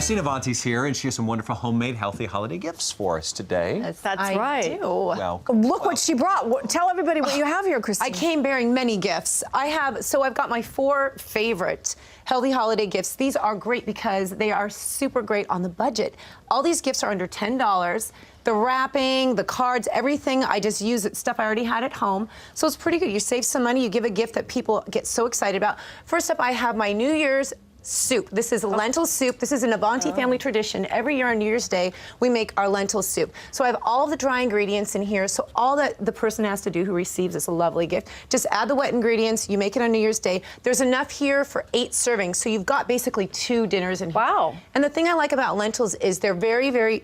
Christina Vanti's here, and she has some wonderful homemade, healthy holiday gifts for us today. That's right. Well, Look what she brought. Tell everybody what you have here, Christina. I came bearing many gifts. I've got my 4 favorite healthy holiday gifts. These are great because they are super great on the budget. All these gifts are under $10. The wrapping, the cards, everything, I just use stuff I already had at home. So it's pretty good. You save some money, you give a gift that people get so excited about. First up, I have my New Year's soup. This is lentil soup. This is an Avanti family tradition. Every year on New Year's Day, we make our lentil soup. So I have all the dry ingredients in here. So all that the person has to do who receives this lovely gift, just add the wet ingredients. You make it on New Year's Day. There's enough here for 8 servings. So you've got basically 2 dinners in here. Wow. And the thing I like about lentils is they're very, very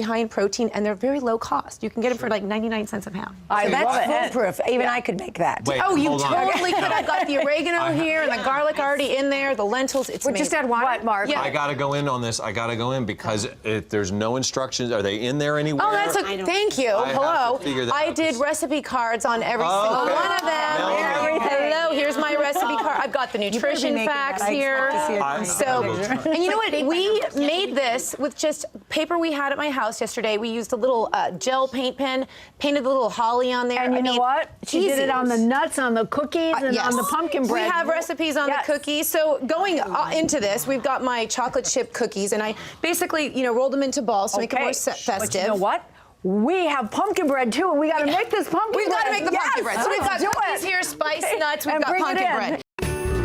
high in protein, and they're very low cost. You can get them for like 99 cents a pound. That's foolproof. Even I could make that. wait, Oh, you hold on. totally could. I've got the oregano here and the garlic already in there, the lentils. It's amazing. Just add what, Mark? Yeah. I gotta go in on this. I gotta go in because if there's no instructions. Are they in there anywhere? Oh, that's thank you. I have Hello. to figure that I out. did recipe cards on every single okay. one of them. Hello, here's my recipe card. I've got the nutrition facts here. And you know what? We made this with just paper we had at my house yesterday. We used a little gel paint pen, painted the little holly on there. And you know what? She did it on the nuts, on the cookies, and on the pumpkin bread. We have recipes on the cookies. So going into this, we've got my chocolate chip cookies, and I basically, rolled them into balls to make it more festive. But you know what? We have pumpkin bread too, and we got to make this pumpkin bread. We've got to make the pumpkin bread. So we've got do cookies it. here, spiced nuts, we've And got bring it pumpkin in. bread.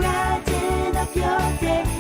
Brighten up your day